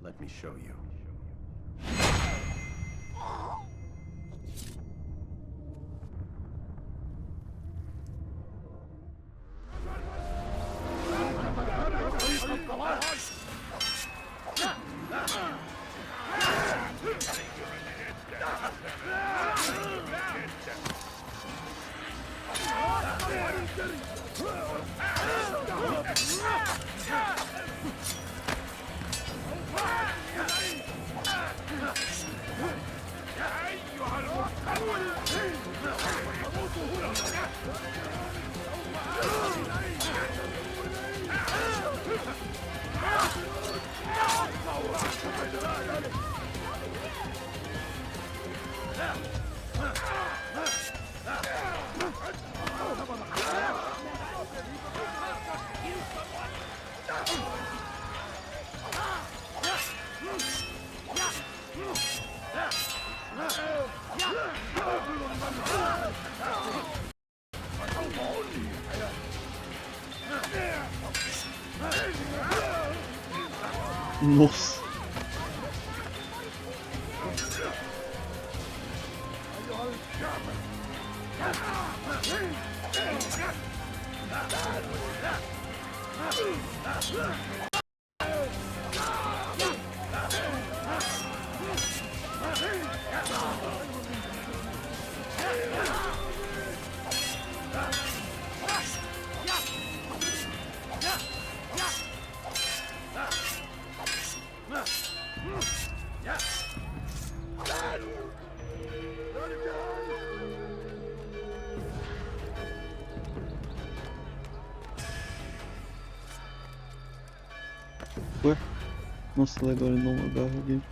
Let me show you. Nossa. Ué? Nossa, agora ele não agarra alguém.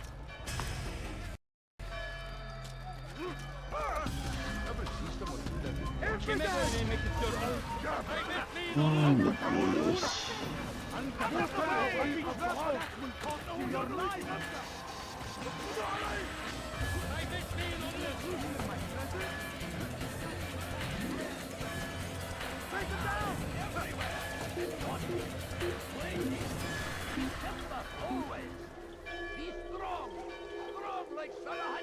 Ai, meu Deus. Be strong, strong like Saga,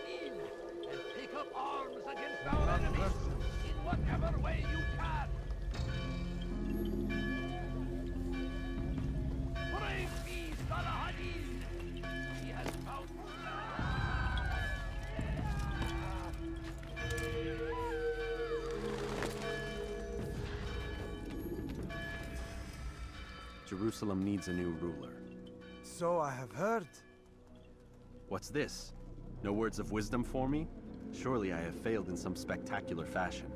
and take up arms against our enemies in whatever way you can. Brave me, Saga. He has found. Jerusalem needs a new ruler. So I have heard. What's this? No words of wisdom for me? Surely I have failed in some spectacular fashion.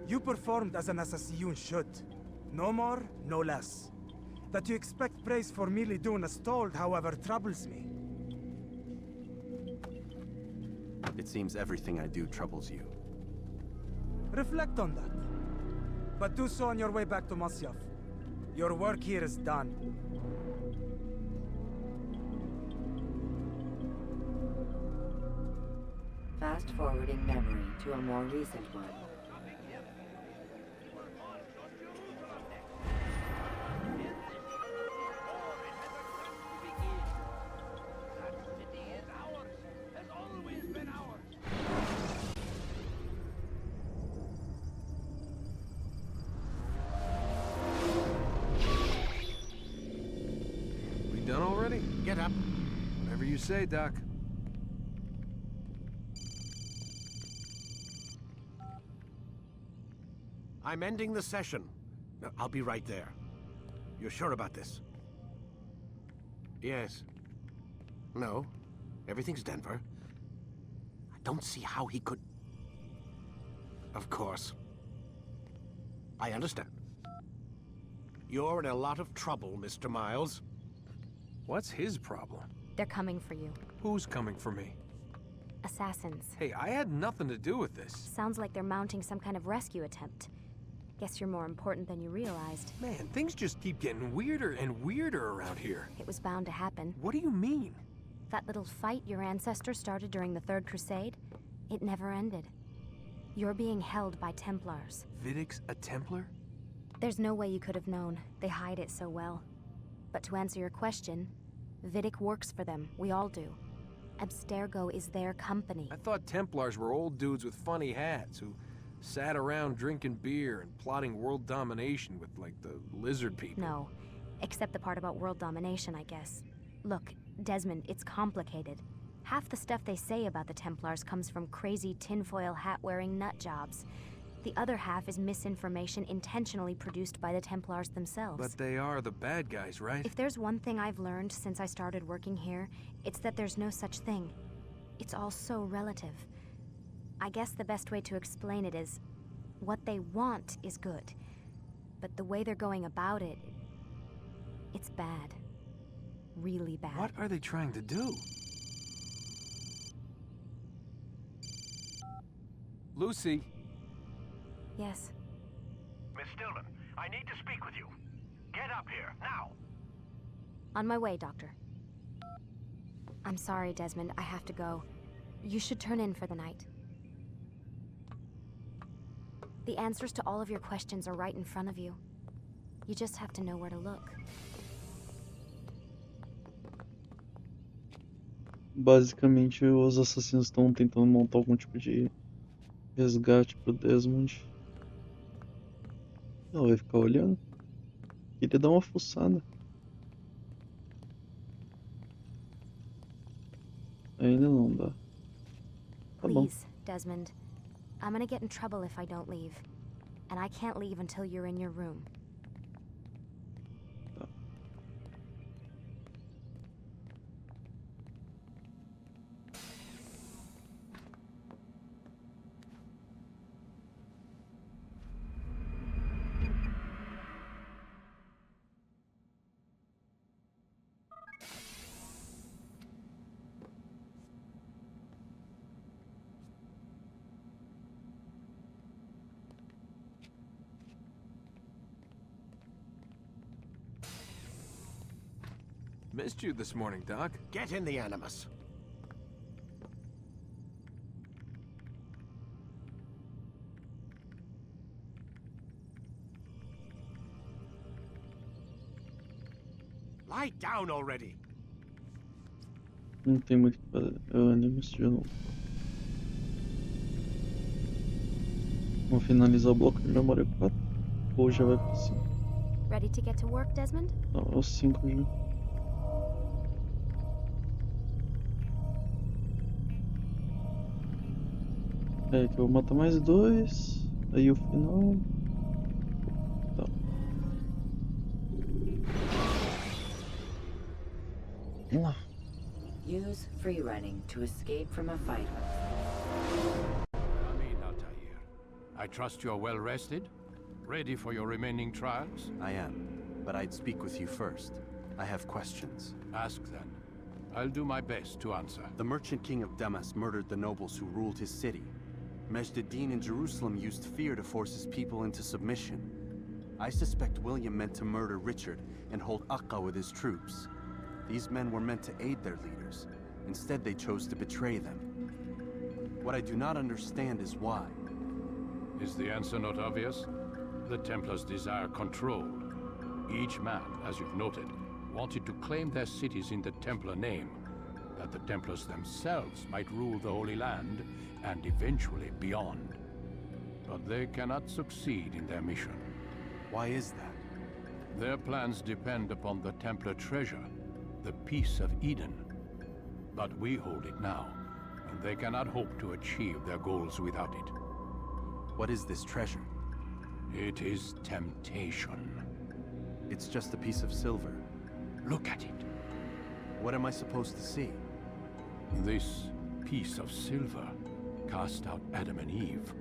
You performed as an assassin should. No more, no less. That you expect praise for merely doing as told, however, troubles me. It seems everything I do troubles you. Reflect on that. But do so on your way back to Masyaf. Your work here is done. Fast-forwarding memory to a more recent one. We done already? Get up. Whatever you say, Doc. I'm ending the session. No, I'll be right there. You're sure about this? Yes. No. Everything's Denver. I don't see how he could... Of course. I understand. You're in a lot of trouble, Mr. Miles. What's his problem? They're coming for you. Who's coming for me? Assassins. Hey, I had nothing to do with this. Sounds like they're mounting some kind of rescue attempt. Guess you're more important than you realized. Man, things just keep getting weirder and weirder around here. It was bound to happen. What do you mean? That little fight your ancestors started during the Third Crusade, it never ended. You're being held by Templars. Vidic's a Templar? There's no way you could have known. They hide it so well. But to answer your question, Vidic works for them, we all do. Abstergo is their company. I thought Templars were old dudes with funny hats who sat around drinking beer and plotting world domination with, like, the lizard people. No, except the part about world domination, I guess. Look, Desmond, it's complicated. Half the stuff they say about the Templars comes from crazy tinfoil hat-wearing nut jobs. The other half is misinformation intentionally produced by the Templars themselves. But they are the bad guys, right? If there's one thing I've learned since I started working here, it's that there's no such thing. It's all so relative. I guess the best way to explain it is, what they want is good. But the way they're going about it, it's bad. Really bad. What are they trying to do? Lucy. Yes. Miss Stillman, I need to speak with you. Get up here, now! On my way, Doctor. I'm sorry, Desmond. I have to go. You should turn in for the night. The answers to all of your questions are right in front of you. You just have to know where to look. Basicamente, os assassinos estão tentando montar algum tipo de resgate pro Desmond. Ela vai ficar olhando? Queria dar uma fuçada. Ainda não dá. Tá bom. Please, Desmond. I'm gonna get in trouble if I don't leave. And I can't leave until you're in your room. Tá. Missed you this morning, Doc. Get in the Animus. Lie down already. Não tem muito o que fazer. Eu animo de novo. Vamos finalizar o bloco de memória 4. Ou já vai pro 5? Ready to get to work, Desmond? Não, é o 5 já. É, que eu vou matar mais 2. Aí o final. Tá. Vamos lá. Use free running to escape from a fight. Come in, Altair. I trust you're well rested? Ready for your remaining trials? I am, but I'd speak with you first. I have questions. Ask then. I'll do my best to answer. The merchant king of Damas murdered the nobles who ruled his city. Majd-ad-Din in Jerusalem used fear to force his people into submission. I suspect William meant to murder Richard and hold Aqqa with his troops. These men were meant to aid their leaders. Instead, they chose to betray them. What I do not understand is why. Is the answer not obvious? The Templars desire control. Each man, as you've noted, wanted to claim their cities in the Templar name, that the Templars themselves might rule the Holy Land and eventually beyond. But they cannot succeed in their mission. Why is that? Their plans depend upon the Templar treasure, the Peace of Eden. But we hold it now, and they cannot hope to achieve their goals without it. What is this treasure? It is temptation. It's just a piece of silver. Look at it. What am I supposed to see? This piece of silver cast out Adam and Eve.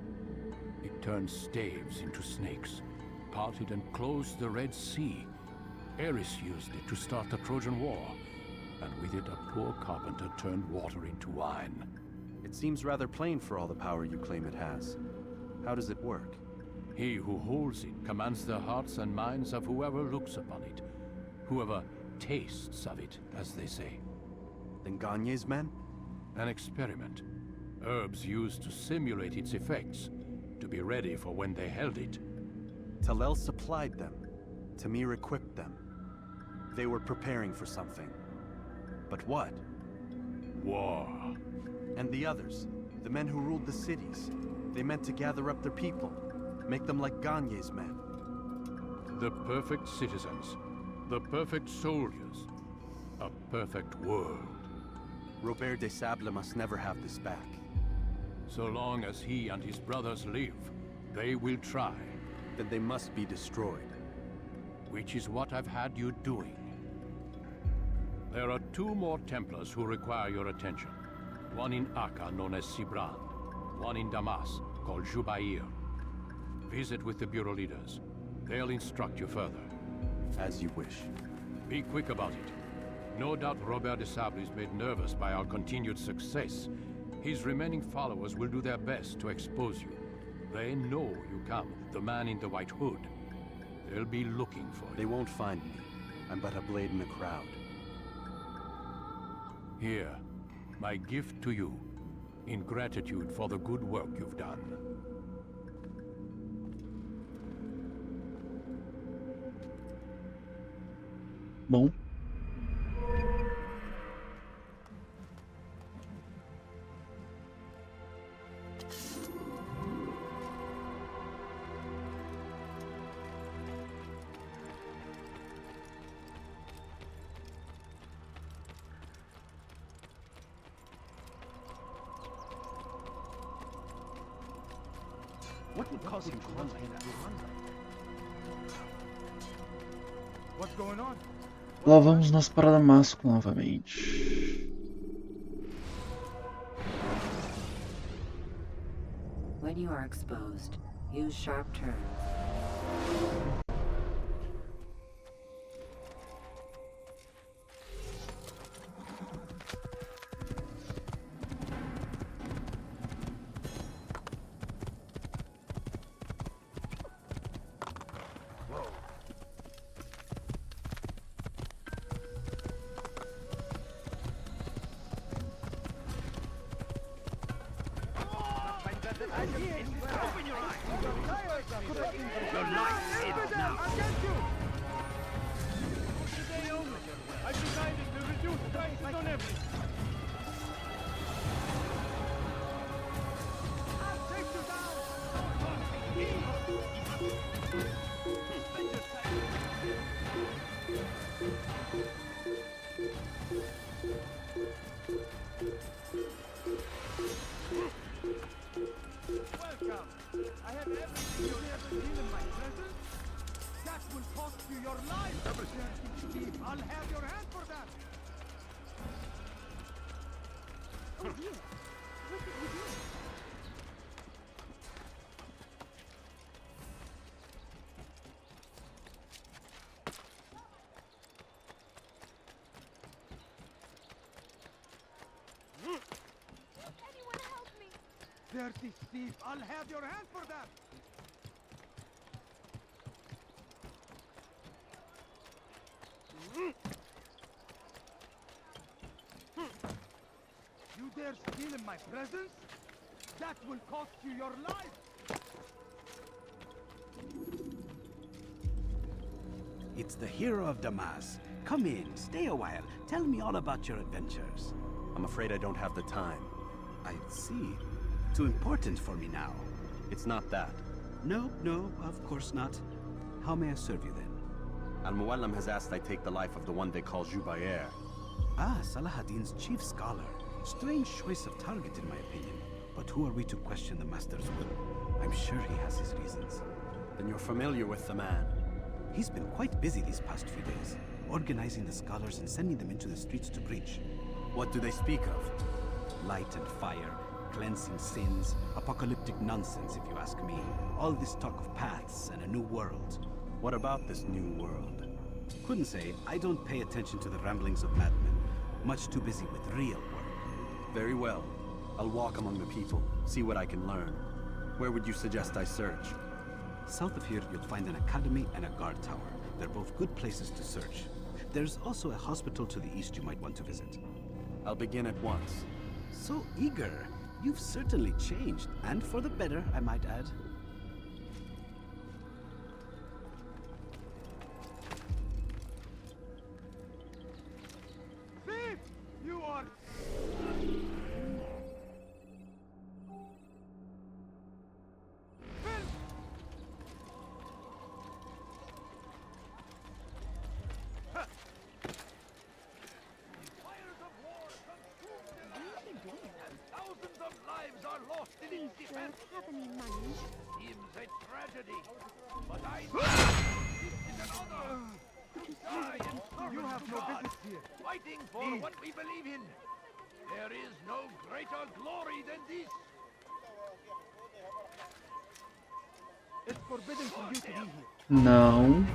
It turned staves into snakes, parted and closed the Red Sea. Eris used it to start the Trojan War, and with it a poor carpenter turned water into wine. It seems rather plain for all the power you claim it has. How does it work? He who holds it commands the hearts and minds of whoever looks upon it, whoever tastes of it, as they say. Then Gagne's men? An experiment. Herbs used to simulate its effects, to be ready for when they held it. Talel supplied them. Tamir equipped them. They were preparing for something. But what? War. And the others, the men who ruled the cities, they meant to gather up their people, make them like Ganye's men. The perfect citizens. The perfect soldiers. A perfect world. Robert de Sable must never have this back. So long as he and his brothers live, they will try. Then they must be destroyed. Which is what I've had you doing. There are 2 more Templars who require your attention. One in Acre known as Sibrand. One in Damas called Jubair. Visit with the Bureau leaders. They'll instruct you further. As you wish. Be quick about it. No doubt Robert de Sable is made nervous by our continued success. His remaining followers will do their best to expose you. They know you come, the man in the white hood. They'll be looking for you. They won't find me. I'm but a blade in the crowd. Here, my gift to you, in gratitude for the good work you've done. Bom. What would cause him to run like that? What's going on? Lá vamos nós para Damasco novamente. When you are exposed, use sharp turns. Welcome. I have everything you ever seen in my presence. That will cost you your life. I'll have your hand for that. Oh dear. What did you do? Anyone help me? Dirty thief. I'll have your hand for that. You dare steal in my presence? That will cost you your life. It's the hero of Damas. Come in, stay a while. Tell me all about your adventures. I'm afraid I don't have the time. I see. Too important for me now. It's not that. No, of course not. How may I serve you then? Al-Muallim has asked I take the life of the one they call Jubair. Ah, Salahadin's chief scholar. Strange choice of target in my opinion. But who are we to question the master's will? I'm sure he has his reasons. Then you're familiar with the man. He's been quite busy these past few days, organizing the scholars and sending them into the streets to preach. What do they speak of? Light and fire, cleansing sins, apocalyptic nonsense if you ask me. All this talk of paths and a new world. What about this new world? Couldn't say. I don't pay attention to the ramblings of madmen. Much too busy with real work. Very well. I'll walk among the people, see what I can learn. Where would you suggest I search? South of here, you'll find an academy and a guard tower. They're both good places to search. There's also a hospital to the east you might want to visit. I'll begin at once. So eager. You've certainly changed, and for the better, I might add. Thief! war! Fires of war consume the land, and thousands of lives are lost in its defense. Have any money? Seems a tragedy, but I this is an honor. Die in service You have to no God, business here. fighting for what we believe in. There is no greater glory than this. It's forbidden for you to be here. Não.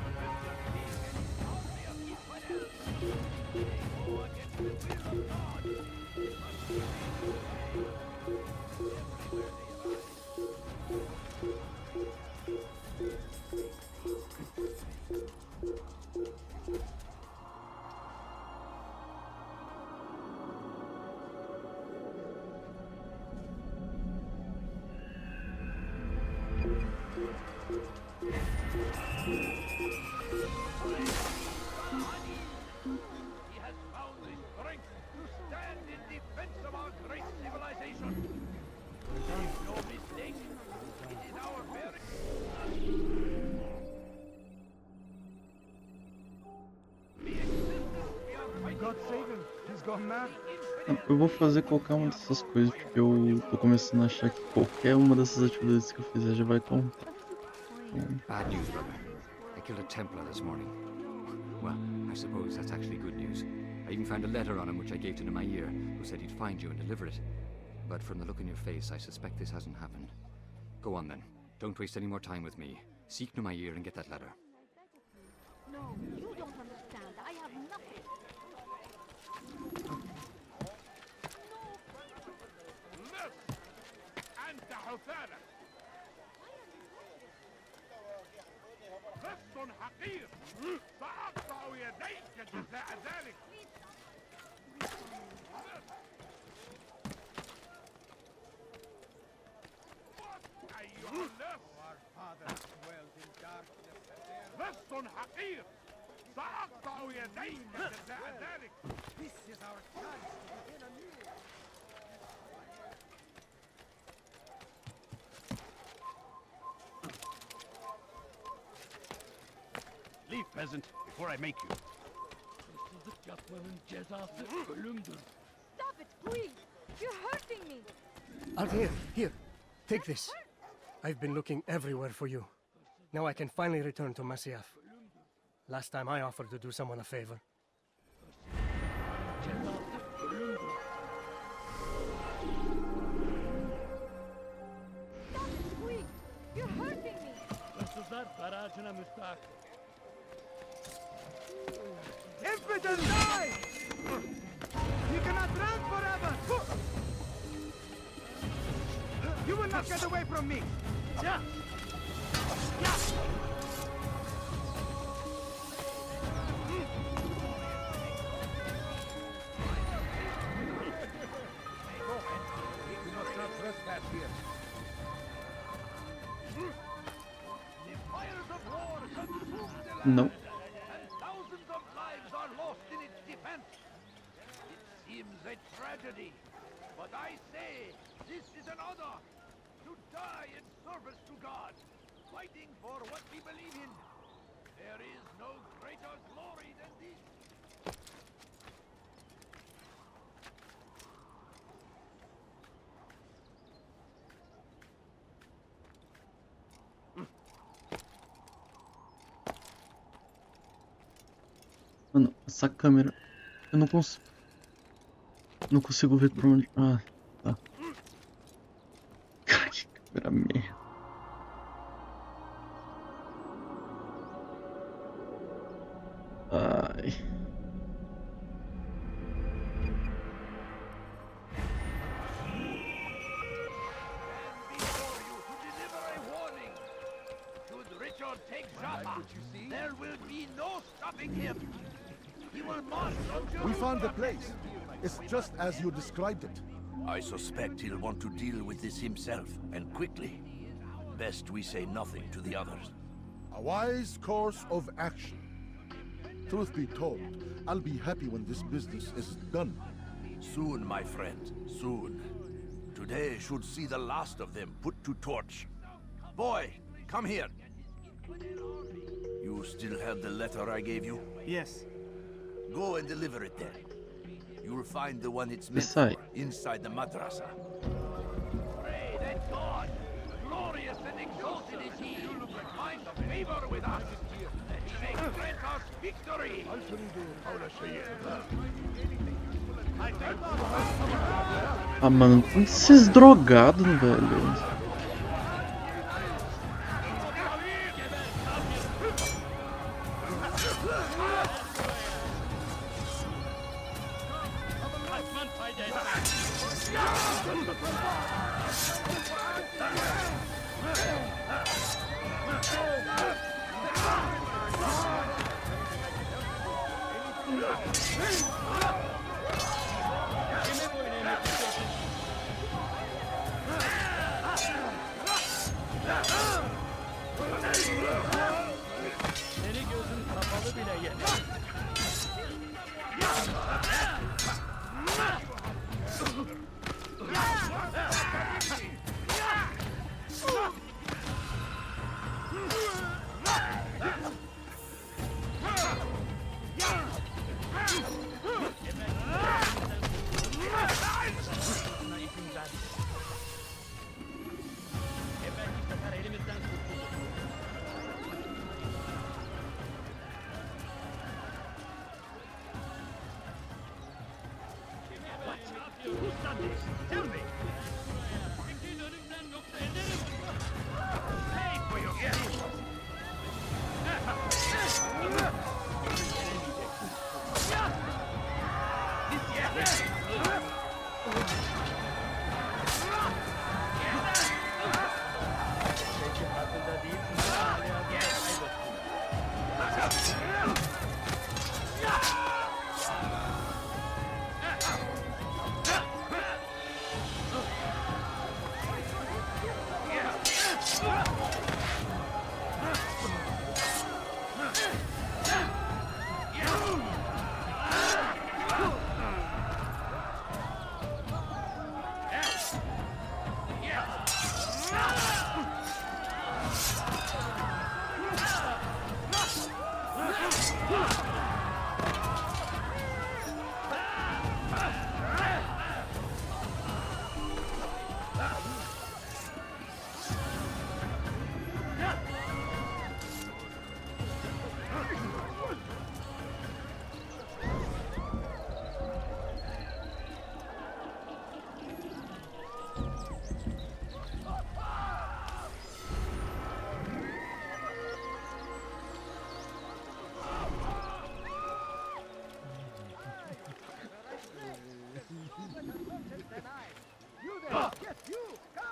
He has found the strength to stand in defense of our great civilization. Make no mistake, it is our very... The existence we are fighting God for, save him. He's gone mad. Eu vou fazer qualquer uma dessas coisas, porque eu tô começando a achar que qualquer uma dessas atividades que eu fizer já vai contar. Bad news, brother. I killed a Templar this morning. Well, I suppose that's actually good news. I even found a letter on him which I gave to Nemair, who said he'd find you and deliver it. But from the look in your face, I suspect this hasn't happened. Go on then. Don't waste any more time with me. Seek Nemair and get that letter. No, you don't understand. I have nothing. أنت حثالة لص حقير سأقطع يديك جزاء ذلك أيها اللص لص حقير سأقطع يديك جزاء ذلك Leave, peasant, before I make you. Stop it, please! You're hurting me! Altair, here. Take this. I've been looking everywhere for you. Now I can finally return to Masyaf. Last time I offered to do someone a favor. Stop it, please! You're hurting me! Impotent die! You cannot run forever! You will not get away from me! Yeah! Yeah! You must not trespass here. The fires of war consume the land. Não. And thousands of lives are lost in its defense. It seems a tragedy, but I say this is an honor to die in service to God, fighting for what we believe in. There is no greater glory than this. Mano, essa câmera. Eu não consigo. Não consigo ver por onde. Ah, tá. Cara, que câmera merda. Ai. Before you to deliver a warning. Should Richard take Jaffa, there will be no stopping him. He will march on Jerusalem. We found the place. It's just as you described it. I suspect he'll want to deal with this himself, and quickly. Best we say nothing to the others. A wise course of action. Truth be told, I'll be happy when this business is done. Soon, my friend, soon. Today should see the last of them put to torch. Boy, come here. You still have the letter I gave you? Yes. Go and deliver it then. You'll find the one it's meant for inside the madrasa. Pray that God, glorious and exalted is he, find favor with us, that he may grant us victory. Ah, mano, tem esses drogados, velho. Seni gözün kapalı bile yeter. Tell me. Pay for your gift.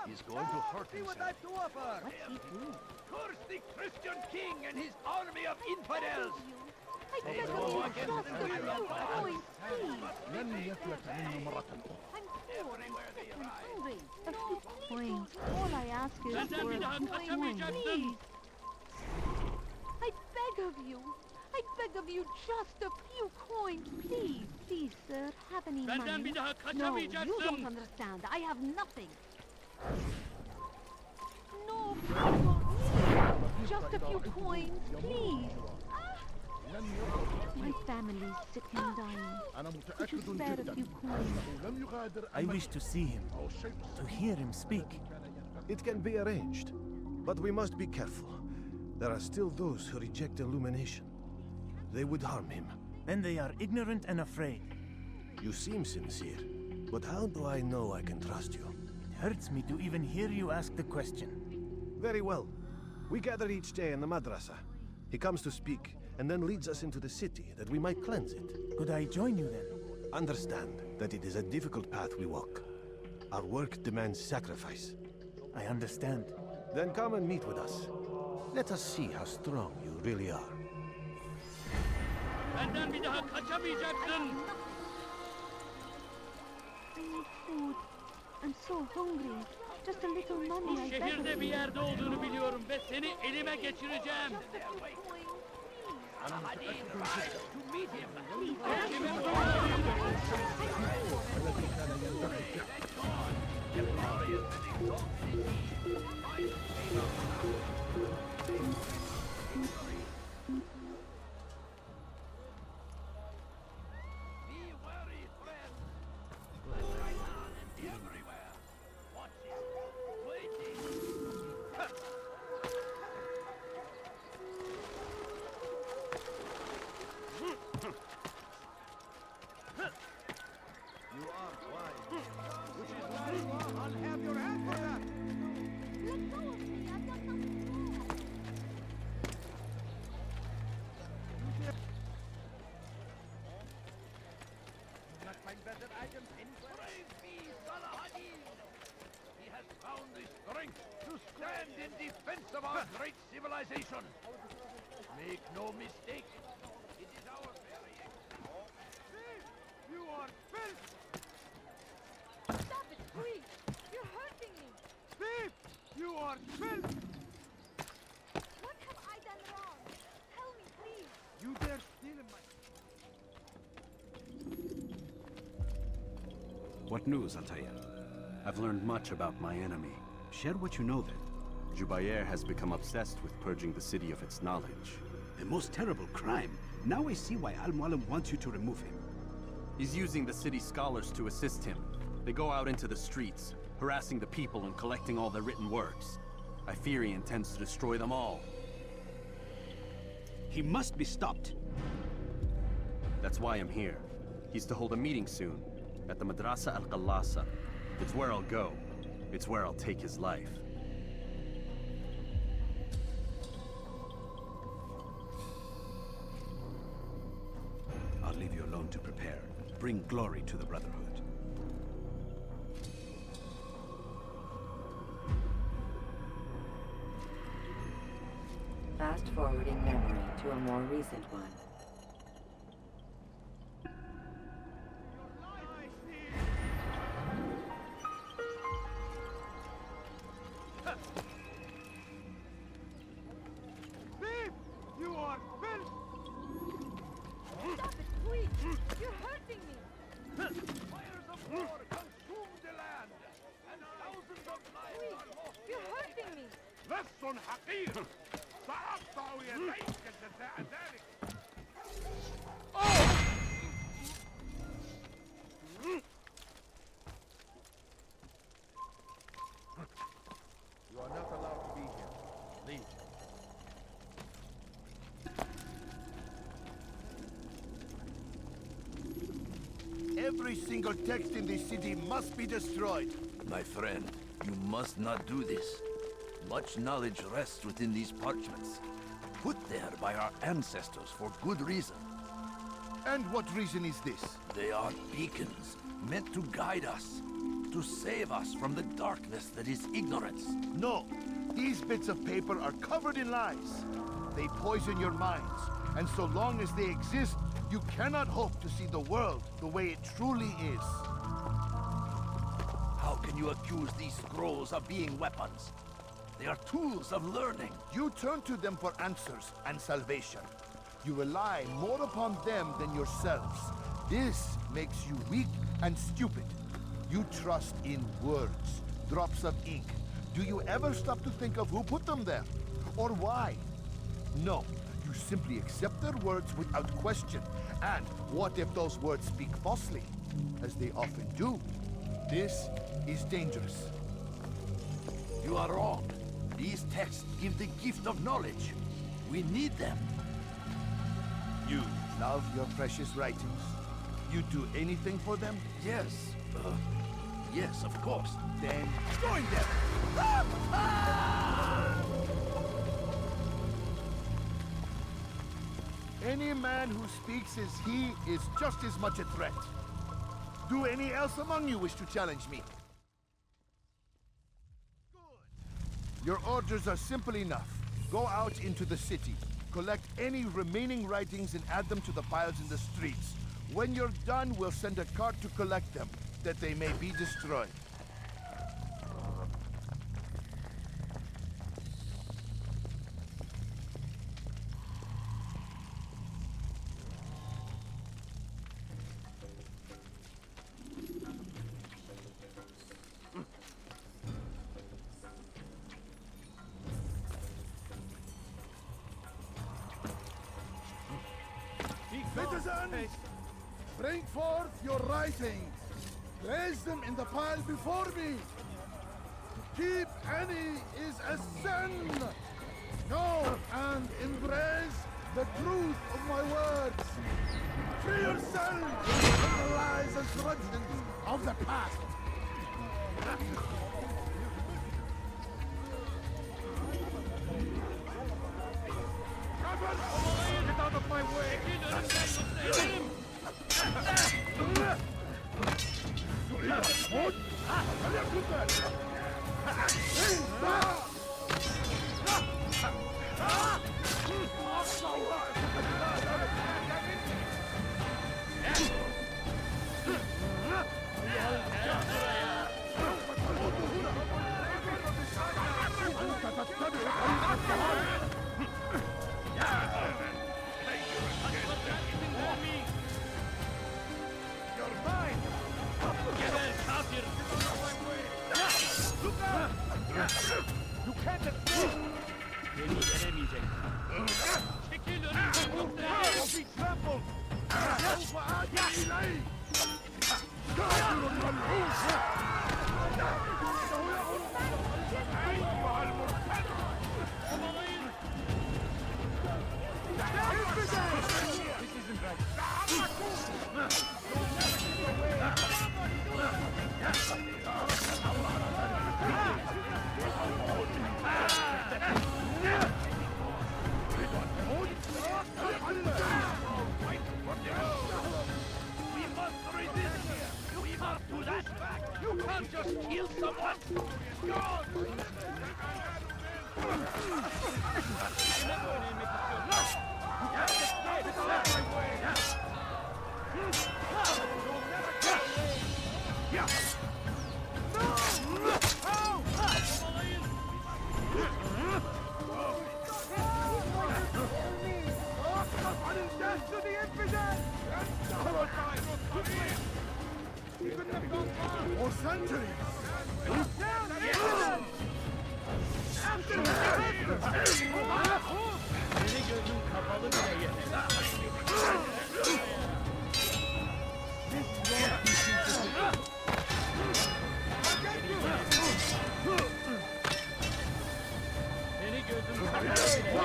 He's going to hurt See what himself. I've to offer. What's he doing? Curse the Christian king and his army of infidels. I beg of you, just a few coins, please. لن يفلت منه مرة أخرى. I'm poor and sick and hungry. A few coins. All I ask is for a coin, please. I beg of you. I beg of you, just a few coins, please. Please, sir, have any money? No, you don't understand. I have nothing. No, please. Just a few coins, please. My family's sick and dying. Could you spare a few coins? I wish to see him, to hear him speak. It can be arranged, but we must be careful. There are still those who reject illumination. They would harm him. Then they are ignorant and afraid. You seem sincere, but how do I know I can trust you? It hurts me to even hear you ask the question. Very well. We gather each day in the madrasa. He comes to speak, and then leads us into the city, that we might cleanse it. Could I join you then? Understand that it is a difficult path we walk. Our work demands sacrifice. I understand. Then come and meet with us. Let us see how strong you really are. Benden bir daha kaçamayacaksın. I need food. I'm so hungry. Just a little money, Bu I beg of şehirde bir you. yerde olduğunu biliyorum ve seni elime geçireceğim. Hadi, to meet him. You are wise. Which is nice. I'll have your hand for that. Let go of me. I've got nothing wrong. Not find better items anywhere. Praise be, Salahadin! He has found the strength to stand in defense of our great civilization. Make no mistake, it is our very You are filth! Stop it, please. You're hurting me. Thief! You are filth! What have I done wrong? Tell me, please. You dare steal in my... What news, Altair? I've learned much about my enemy. Share what you know then. Jubayer has become obsessed with purging the city of its knowledge. The most terrible crime. Now I see why Al-Mualim wants you to remove him. He's using the city scholars to assist him. They go out into the streets, harassing the people and collecting all their written works. I fear he intends to destroy them all. He must be stopped. That's why I'm here. He's to hold a meeting soon, at the Madrasa Al-Qallasa. It's where I'll go. It's where I'll take his life. I'll leave you alone to prepare. Bring glory to the Brotherhood. Fast-forwarding memory to a more recent one. Thief! You are filth! Stop it, please. You're hurting me. Fires of war consume the land, and thousands of lives are lost. You're hurting me. لص حقير سأقطع يديك جزاء ذلك. You are not allowed to be here. Leave. Every single text in this city must be destroyed. My friend, you must not do this. Much knowledge rests within these parchments, put there by our ancestors for good reason. And what reason is this? They are beacons, meant to guide us, to save us from the darkness that is ignorance. No, these bits of paper are covered in lies. They poison your minds, and so long as they exist, you cannot hope to see the world the way it truly is. How can you accuse these scrolls of being weapons? They are tools of learning. You turn to them for answers and salvation. You rely more upon them than yourselves. This makes you weak and stupid. You trust in words, drops of ink. Do you ever stop to think of who put them there? Or why? No, you simply accept their words without question. And what if those words speak falsely? As they often do. This is dangerous. You are wrong. These texts give the gift of knowledge. We need them. You love your precious writings? You do anything for them? Yes. Yes, of course. Then join them! Any man who speaks as he is just as much a threat. Do any else among you wish to challenge me? Your orders are simple enough. Go out into the city, collect any remaining writings and add them to the piles in the streets. When you're done, we'll send a cart to collect them, that they may be destroyed. Citizens, bring forth your writings. Place them in the pile before me. To keep any is a sin. Know and embrace the truth of my words. Free yourselves from the lies and tragedies of the past. Get out of my way! You can't escape! Beni yenemeyecek. Çekil önümden! Be trampled! سوف آتي إليك! كافر ملعون! أيها المرتد! This isn't right. We must resist! We must do that back! You can't just kill someone! God! For centuries! Beni gözün kapalı bile yeter. Beni gözün kapalı bile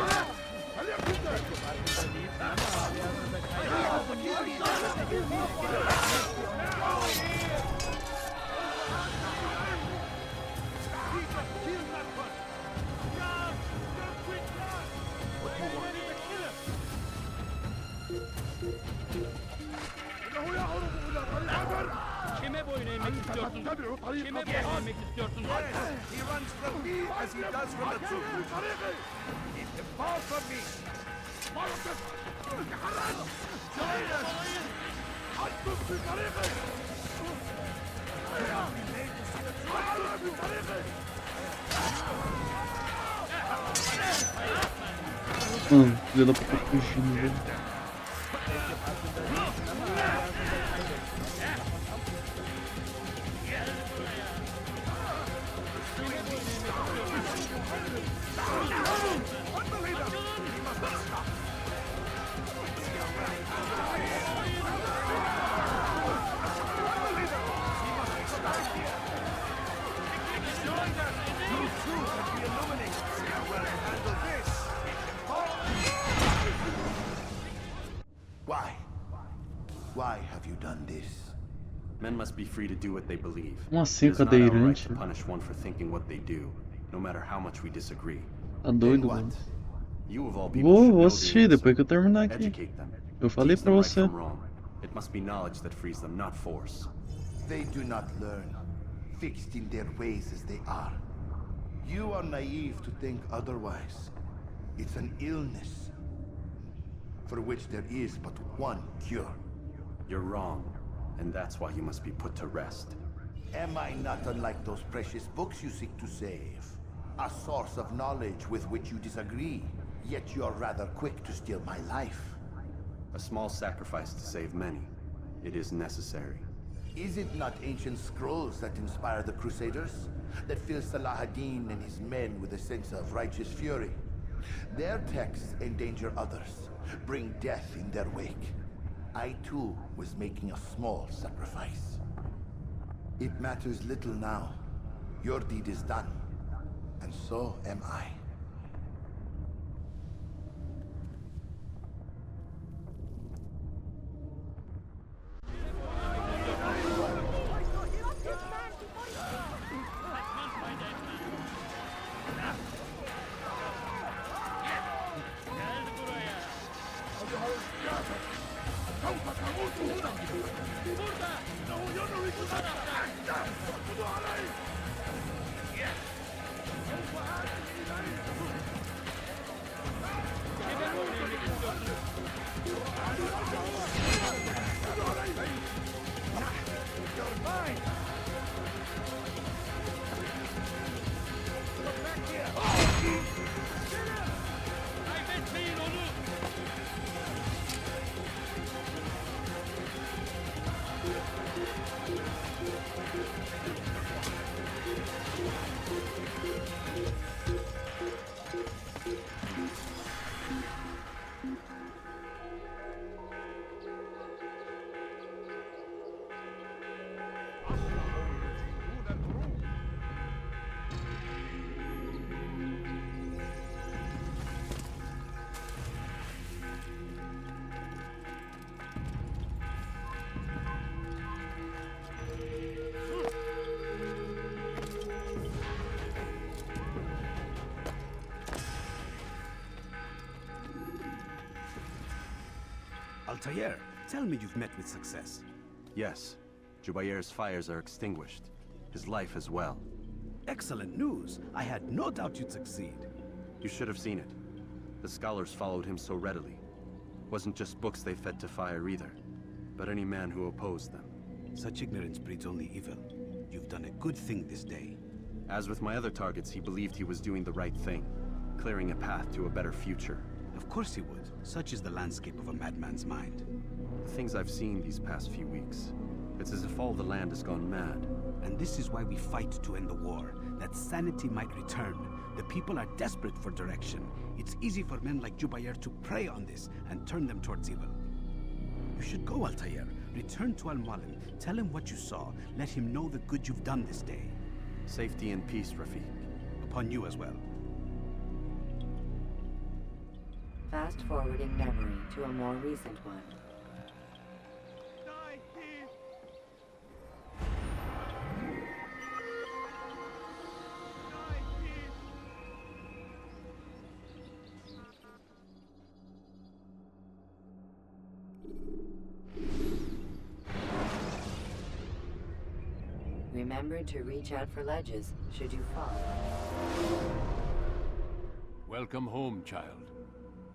Kime boyun eğmek istiyorsun? Kime boyun eğmek istiyorsun? He runs from me as he does from the truth. Keep him far from me. Join us! أنتم في طريقي! تعالوا في طريقي! Mano, filha da puta fugindo, velho. Why? Why have you done this? Men must be free to do what they believe. Como assim, It is not our right cadeirante? to punish one for thinking what they do, no matter how much we disagree. Tá doido, mano. You of all people should Vou know assistir the depois que eu terminar answer. aqui. Educate them. Eu falei Teach pra them right você. from wrong. It must be knowledge that frees them, not force. They do not learn, fixed in their ways as they are. You are naive to think otherwise. It's an illness for which there is but one cure. You're wrong, and that's why you must be put to rest. Am I not unlike those precious books you seek to save? A source of knowledge with which you disagree, yet you're rather quick to steal my life. A small sacrifice to save many. It is necessary. Is it not ancient scrolls that inspire the Crusaders? That fill Salah ad-Din and his men with a sense of righteous fury? Their texts endanger others, bring death in their wake. I too was making a small sacrifice. It matters little now. Your deed is done, and so am I. Altair, tell me you've met with success. Yes. Jubair's fires are extinguished. His life as well. Excellent news. I had no doubt you'd succeed. You should have seen it. The scholars followed him so readily. Wasn't just books they fed to fire either, but any man who opposed them. Such ignorance breeds only evil. You've done a good thing this day. As with my other targets, he believed he was doing the right thing, clearing a path to a better future. Of course he would. Such is the landscape of a madman's mind. The things I've seen these past few weeks, it's as if all the land has gone mad. And this is why we fight to end the war, that sanity might return. The people are desperate for direction. It's easy for men like Jubair to prey on this and turn them towards evil. You should go, Altair. Return to Al-Mualim. Tell him what you saw. Let him know the good you've done this day. Safety and peace, Rafiq. Upon you as well. Fast-forwarding memory to a more recent one. Remember to reach out for ledges should you fall. Welcome home, child.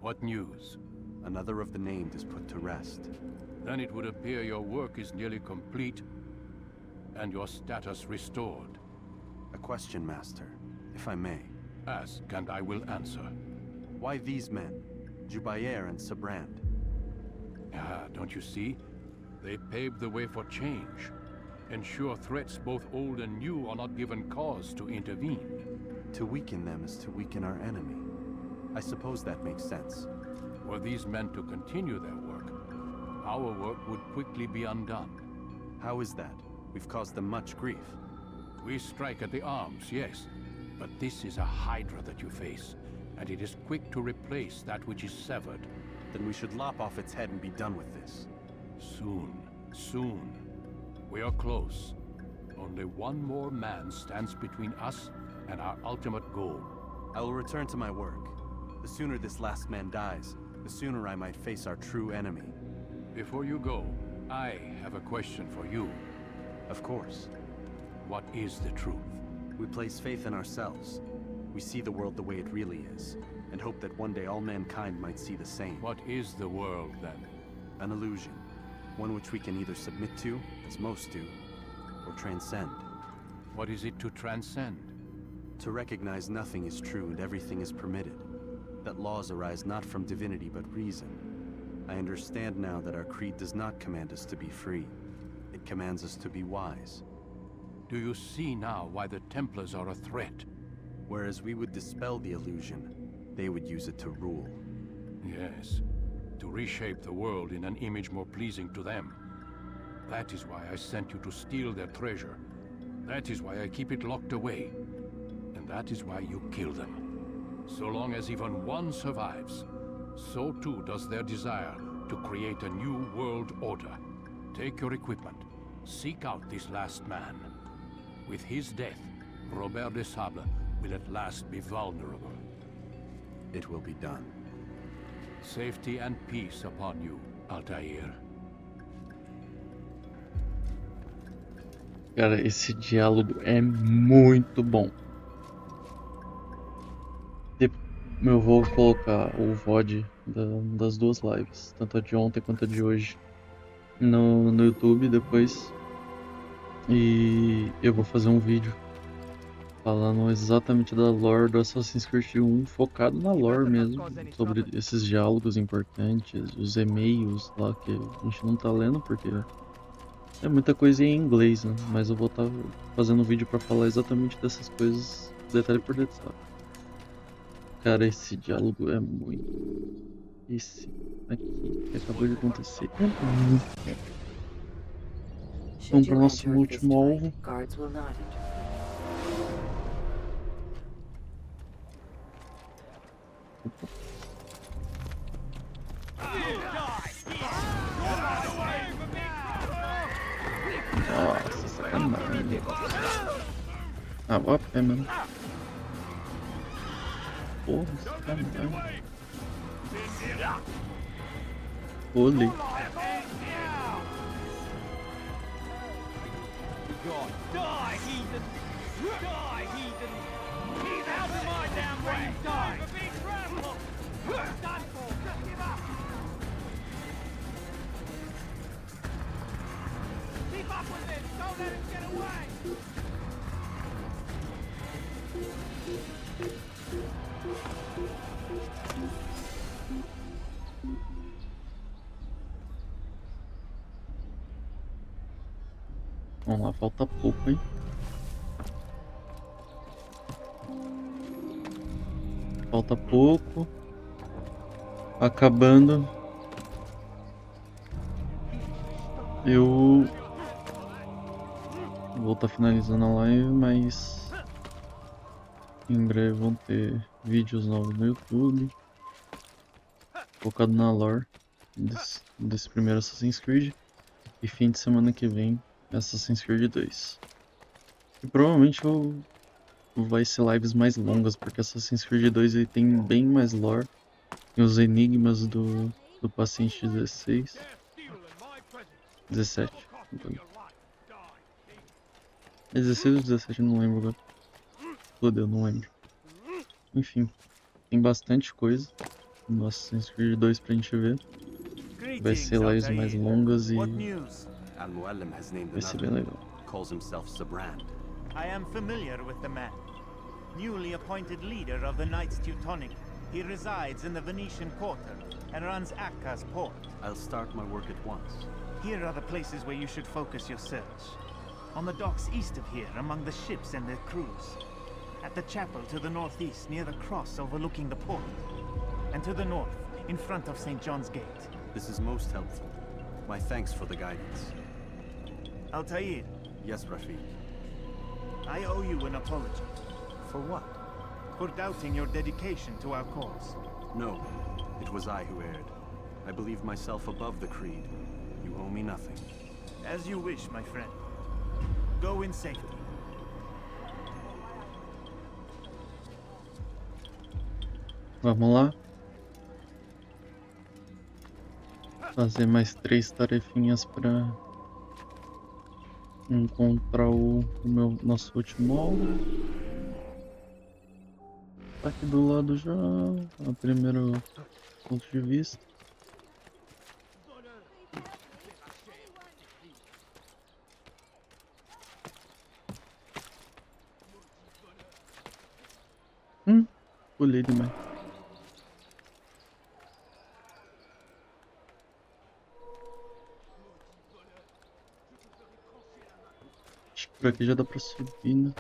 What news? Another of the named is put to rest. Then it would appear your work is nearly complete, and your status restored. A question, Master, if I may. Ask, and I will answer. Why these men? Jubair and Sabrand? Ah, don't you see? They paved the way for change. Ensure threats both old and new are not given cause to intervene. To weaken them is to weaken our enemy. I suppose that makes sense. Were these men to continue their work, our work would quickly be undone. How is that? We've caused them much grief. We strike at the arms, yes. But this is a hydra that you face, and it is quick to replace that which is severed. Then we should lop off its head and be done with this. Soon, soon. We are close. Only one more man stands between us and our ultimate goal. I will return to my work. The sooner this last man dies, the sooner I might face our true enemy. Before you go, I have a question for you. Of course. What is the truth? We place faith in ourselves. We see the world the way it really is, and hope that one day all mankind might see the same. What is the world, then? An illusion. One which we can either submit to, as most do, or transcend. What is it to transcend? To recognize nothing is true and everything is permitted. That laws arise not from divinity but reason. I understand now that our creed does not command us to be free. It commands us to be wise. Do you see now why the Templars are a threat? Whereas we would dispel the illusion, they would use it to rule. Yes. To reshape the world in an image more pleasing to them. That is why I sent you to steal their treasure. That is why I keep it locked away. And that is why you kill them. So long as even one survives, so too does their desire to create a new world order. Take your equipment. Seek out this last man. With his death, Robert de Sable will at last be vulnerable. It will be done. Safety and peace upon you, Altair. Cara, esse diálogo é muito bom. Eu vou colocar o VOD das duas lives, tanto a de ontem quanto a de hoje, no YouTube depois. E eu vou fazer um vídeo falando exatamente da lore do Assassin's Creed 1, focado na lore mesmo, sobre esses diálogos importantes, os e-mails lá que a gente não tá lendo porque é muita coisa em inglês, né? Mas eu vou estar fazendo um vídeo pra falar exatamente dessas coisas, detalhe por detalhe. Cara, esse diálogo é muito... Esse aqui que acabou de acontecer é muito bom. Vamos pro nosso último alvo. Nossa, sacanagem. Ah, vou a pé mesmo. Porra, sacanagem. Olê. Die, heathen! Die, heathen! He's out of my damn way! Die! For being trampled! Done for! Just give up! Keep up with him! Don't let him get away! Vamos lá, falta pouco, hein? Falta pouco. Acabando. Eu vou estar finalizando a live, mas em breve vão ter vídeos novos no YouTube, focado na lore desse primeiro Assassin's Creed. E fim de semana que vem, Assassin's Creed 2. E provavelmente vai ser lives mais longas, porque Assassin's Creed 2 ele tem bem mais lore. Tem os enigmas do paciente 16. 17. É 16 ou 17, eu não lembro agora. Fodeu, não lembro. Enfim, tem bastante coisa no Assassin's Creed 2 pra gente ver. Vai ser lives mais longas e vai ser bem legal. Calls himself Zerando. I am familiar with the man. Newly appointed leader of the Knights Teutonic, he resides in the Venetian Quarter and runs Acca's port. I'll start my work at once. Here are the places where you should focus your search. On the docks east of here, among the ships and their crews. At the chapel to the northeast, near the cross overlooking the port. And to the north, in front of St. John's Gate. This is most helpful. My thanks for the guidance. Altair. Yes, Rafiq. I owe you an apology. For what? For doubting your dedication to our cause. No, it was I who erred. I believe myself above the creed. You owe me nothing. As you wish, my friend. Go in safety. Vamos lá. Fazer mais 3 tarefinhas pra encontrar o nosso último alvo. Tá aqui do lado já, a primeiro ponto de vista. Pulei demais. Acho que por aqui já dá pra subir, né?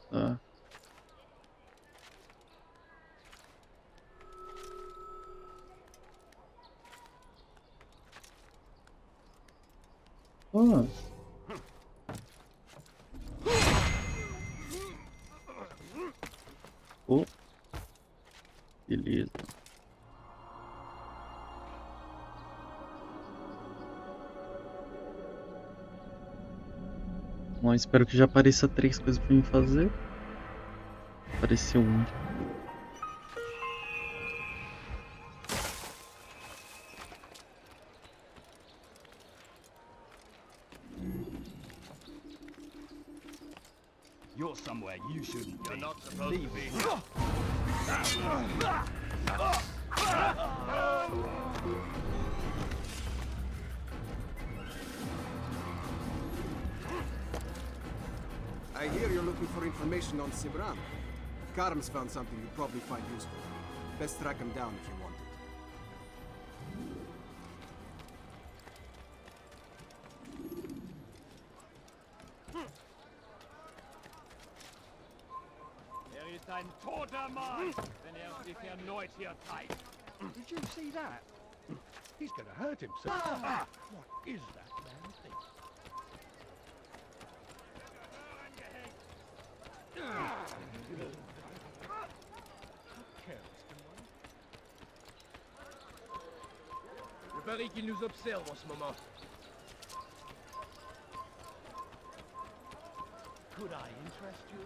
Tá. Ah. Oh. Beleza. Bom, espero que já apareça 3 coisas pra mim fazer. Apareceu 1. You're somewhere you shouldn't be. You're not supposed to be here. I hear you're looking for information on Zerando. Karam's found something you'd probably find useful. Best track him down if you want it. Ist ein toter Mann, wenn sich erneut hier zeigt. Did you see that? He's gonna hurt himself. What is that man thing? Je parie qu'il nous observe en ce moment. Could I interest you?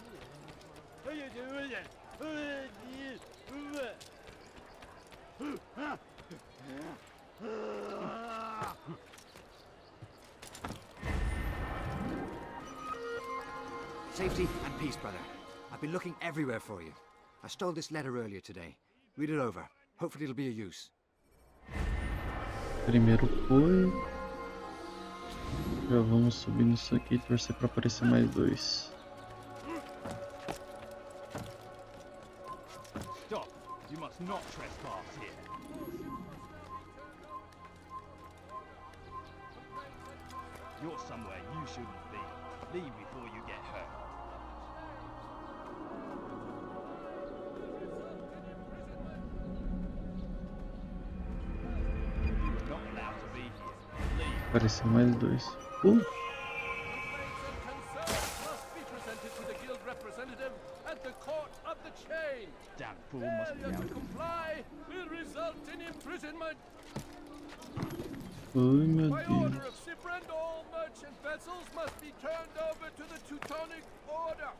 Safety and peace, brother. I've been looking everywhere for you. I stole this letter earlier today. Read it over. Hopefully it'll be of use. Primeiro foi. Já vamos subir nisso aqui e torcer pra aparecer mais dois. Stop! You must not trespass here. You're somewhere you shouldn't be. Leave before you get hurt. You're not allowed to be here. Leave. Apareceu mais dois. Damn fool must be To comply will result in imprisonment. Ai, meu By order Deus. of Zerando, all merchant vessels must be turned over to the Teutonic Order.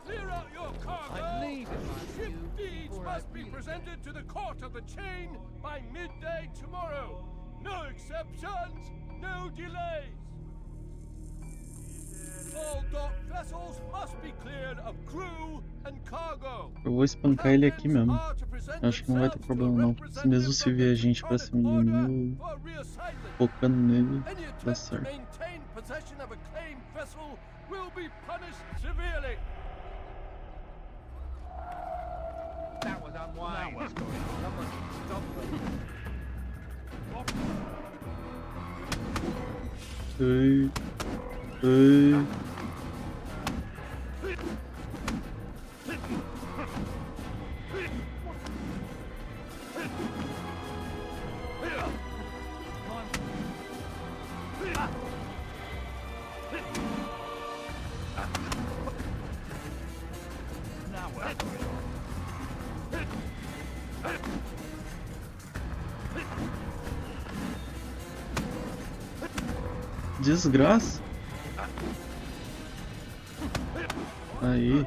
Clear out your cargo. I'd leave if I Ship knew deeds before must I'd be read it. presented to the Court of the Chain by midday tomorrow. No exceptions, no delays. All docked vessels must be cleared of crew and cargo. Eu vou espancar ele aqui mesmo. Acho que não vai ter problema não. Mesmo se vier gente pra cima de mim, eu focando nele, dá certo. Maintain possession of a claimed vessel will be punished severely. That was unwise. Now what's going on? Someone stop them. Ei. Ei. Desgraça. Aí.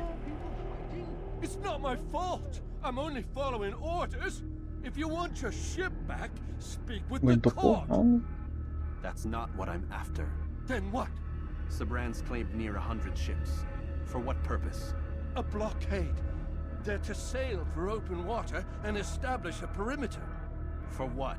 It's not my fault. I'm only following orders. If you want your ship back, speak with the Aguentou court. porrada. That's not what I'm after. Then what? Sabrand's claimed near 100 ships. For what purpose? A blockade. They're to sail for open water and establish a perimeter. For what?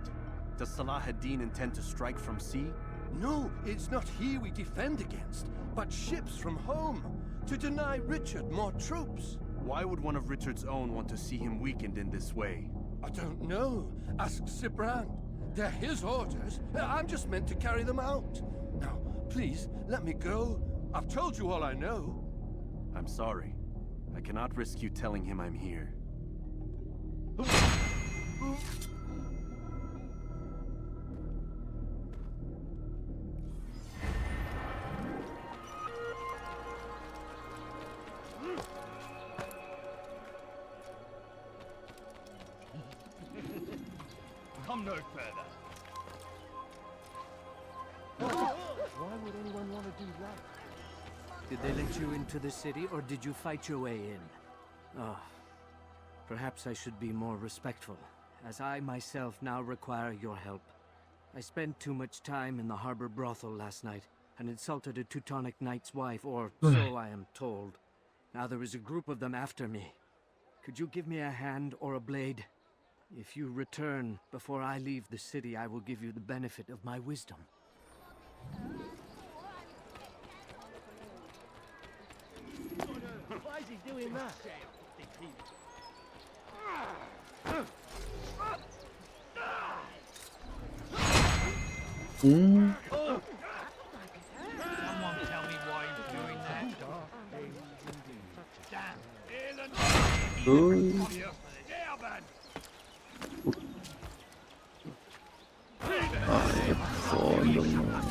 Does Salah ad-Din intend to strike from sea? No, it's not he we defend against, but ships from home, to deny Richard more troops. Why would one of Richard's own want to see him weakened in this way? I don't know. Ask Zerando. They're his orders. I'm just meant to carry them out. Now, please, let me go. I've told you all I know. I'm sorry. I cannot risk you telling him I'm here. Come no further. Why would anyone want to do that? Did they let you into the city, or did you fight your way in? Oh, perhaps I should be more respectful, as I myself now require your help. I spent too much time in the harbor brothel last night, and insulted a Teutonic knight's wife, or so I am told. Now there is a group of them after me. Could you give me a hand or a blade? If you return before I leave the city, I will give you the benefit of my wisdom. Why is he doing that? Hum. Someone tell me why he's doing that. Dois. Ah, é foda, mano.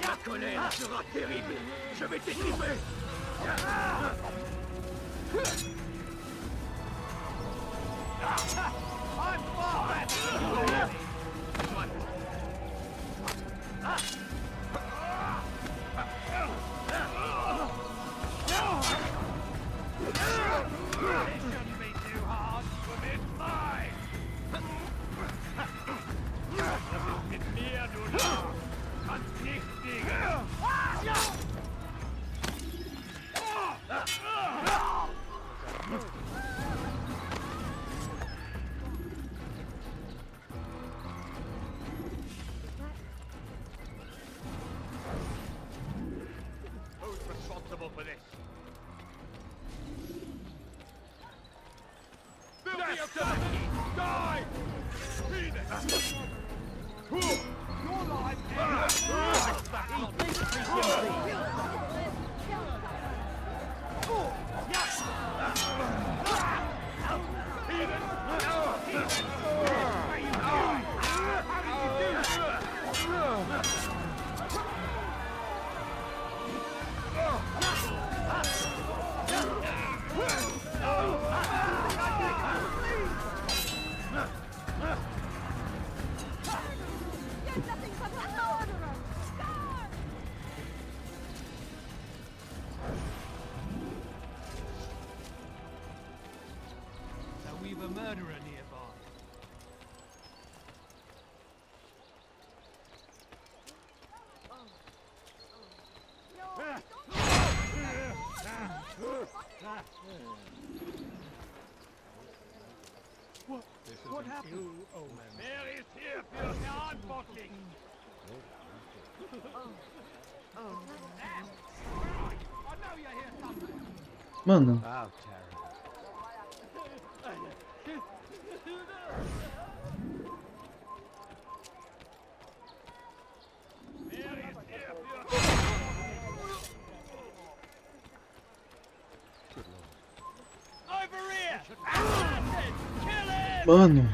La colère sera terrible. Je vais t'étriper. I'm far. Who's responsible for this? Die! Your life So we've a murderer nearby. What happened? Mary is here for your unbottling. I know you're here somewhere. Mano. Oh, over here! Assassin! Kill him! Mano.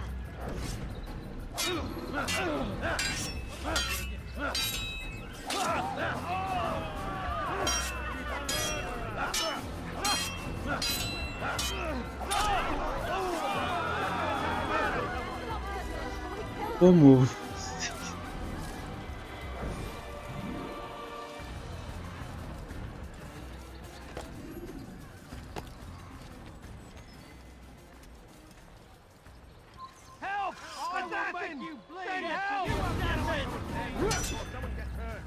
Como? Help! I will make you bleed! Help! You assassin! Someone gets hurt.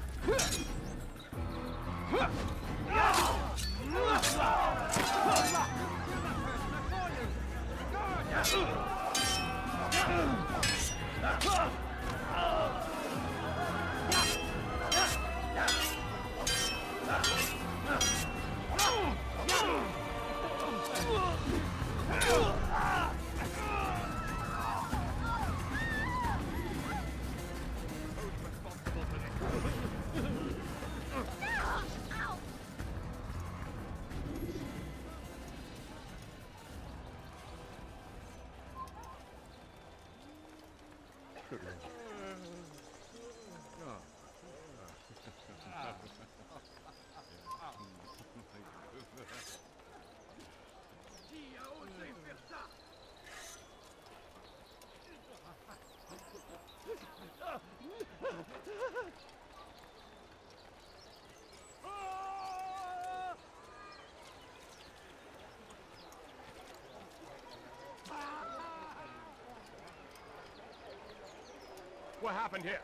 What happened here?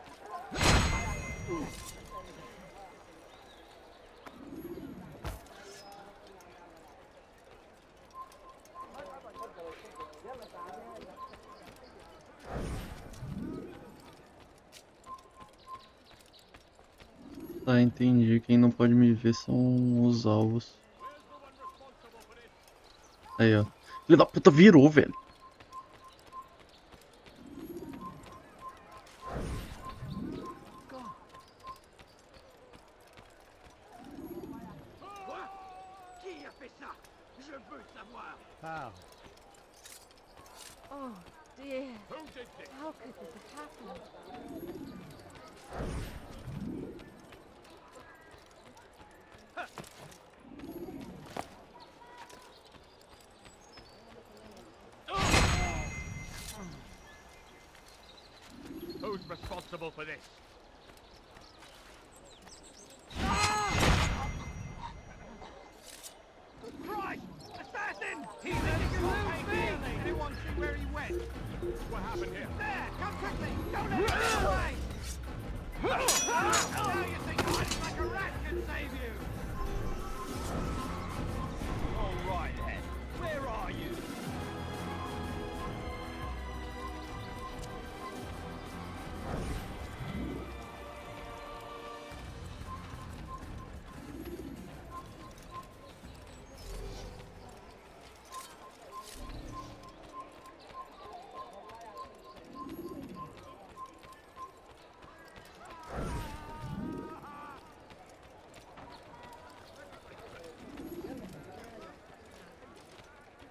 Tá, entendi. Quem não pode me ver são os alvos. Aí, ó. Filho da puta virou, velho. How? Oh, dear. How could this have happened? Who's responsible for this? Christ! Assassin! He's in. Anyone see where he went? What happened here? There! Come quickly! Don't let him get away! Now you think hiding like a rat can save you? All right, then. Where are you?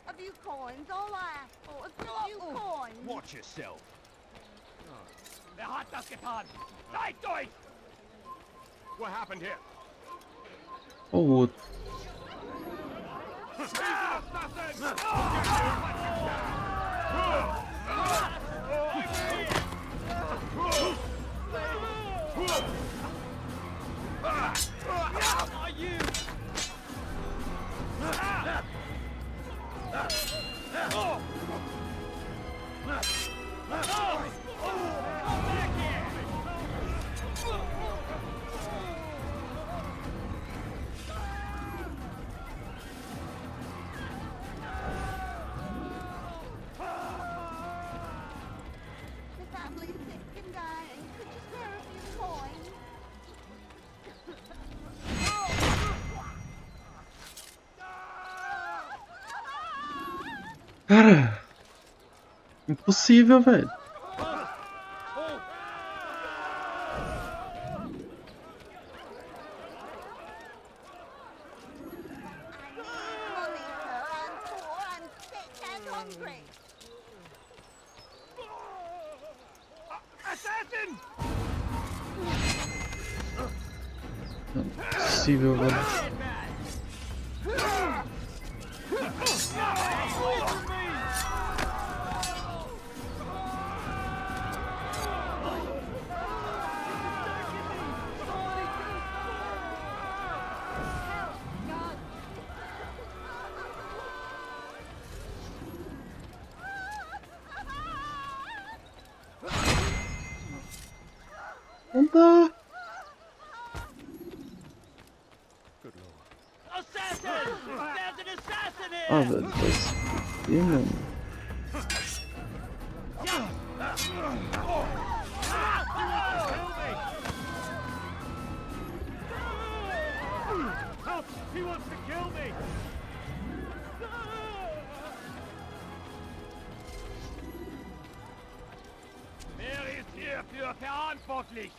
A few coins, all I ask for. A few coins. Watch yourself. Der hat das getan! Zeigt euch! What happened here? Ó o outro. The family's sick and dying. Could you spare a few coins? Cara, impossível, velho. Money, sir. I'm poor, I'm sick and hungry. Assassin! Impossível, velho. Não dá. Assassin! There's an assassin here! Ah, velho, vai se fuder, mano. Help! He wants to kill me! Wer ist hierfür verantwortlich?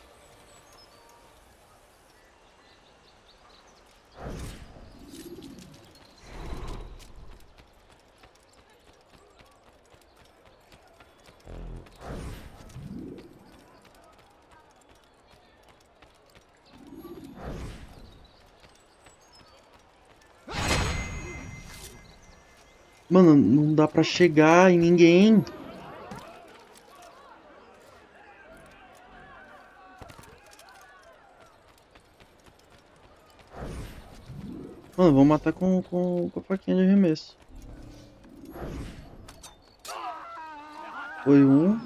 Mano, não dá pra chegar em ninguém. Mano, vou matar com a faquinha de arremesso. Foi um.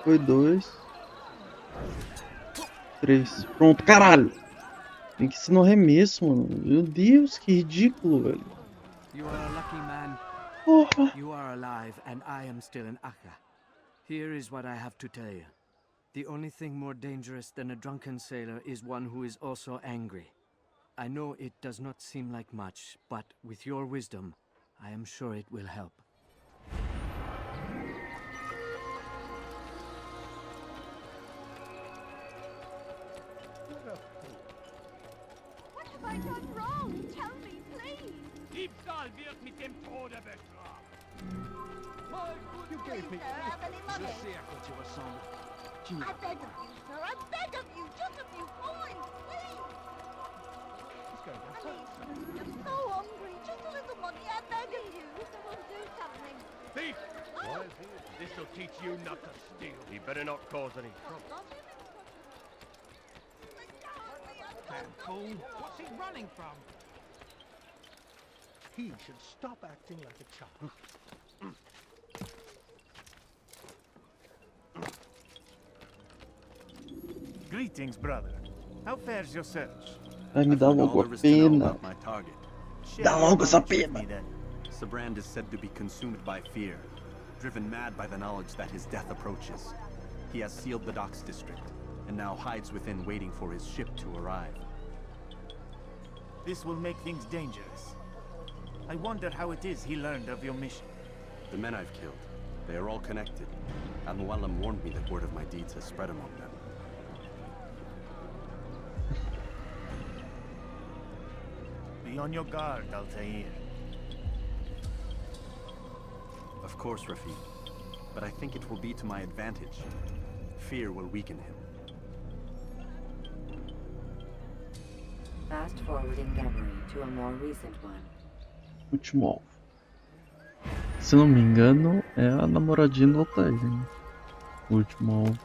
Foi dois. Três. Pronto, caralho! Tem que ser no arremesso, mano. Meu Deus, que ridículo, velho. You are a lucky man. Porra! You are alive, and I am still in Akka. Here is what I have to tell you. The only thing more dangerous than a drunken sailor is one who is also angry. I know it does not seem like much, but with your wisdom, I am sure it will help. What have I done wrong? Tell me, please. Diebstahl wird mit dem Tode bestraft. You gave me. Sir, have any money? I beg of you, sir. I beg of you. Just a few coins, please. I'm so hungry. Just a little money. I beg of you. Someone do something. Thief! This'll teach you not to steal. You better not cause any trouble. Damn fool. What's he running from? He should stop acting like a child. Greetings, brother. How fares your search? Ai, me dá logo a pena. Dá logo essa pena. Zerando is said to be consumed by fear, driven mad by the knowledge that his death approaches. He has sealed the docks district, and now hides within waiting for his ship to arrive. This will make things dangerous. I wonder how it is he learned of your mission. The men I've killed, they are all connected. Al-Mualim warned me that word of my deeds has spread among them. Be on your guard, Altair. Of course, Rafiq. But I think it will be to my advantage. Fear will weaken him. Fast forwarding memory to a more recent one. Último alvo. Se não me engano, é a namoradinha do Altair, né? Último alvo.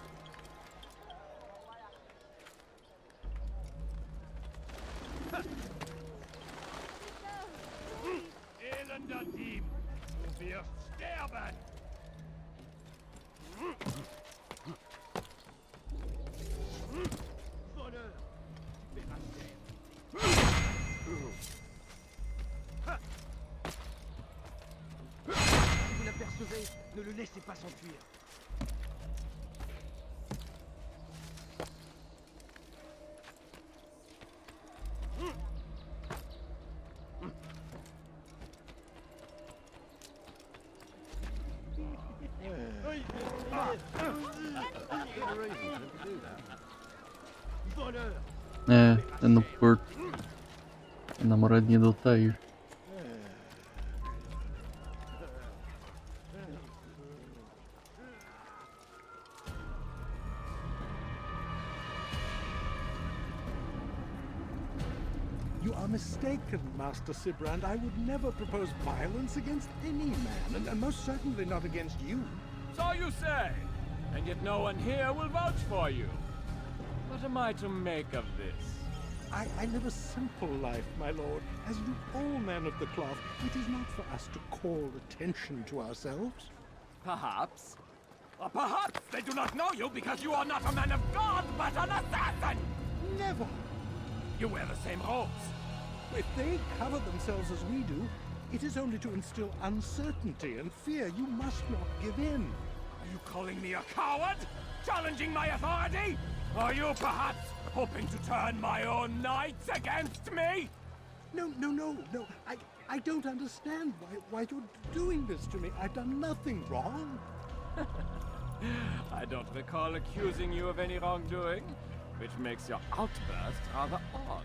Elender Dieb! Du wirst sterben! Voleur! Si vous l'apercevez, ne le laissez pas s'enfuir. É no porto. A namoradinha do Altair. You are mistaken, Master Sibrand. I would never propose violence against any man, and most certainly not against you. So you say, and yet no one here will vouch for you. What am I to make of this? I live a simple life, my lord. As do all men of the cloth, it is not for us to call attention to ourselves. Perhaps. Or perhaps they do not know you because you are not a man of God, but an assassin! Never! You wear the same robes. If they cover themselves as we do, it is only to instill uncertainty and fear. You must not give in. Are you calling me a coward? Challenging my authority? Are you perhaps hoping to turn my own knights against me? No. I don't understand why you're doing this to me. I've done nothing wrong. I don't recall accusing you of any wrongdoing, which makes your outburst rather odd.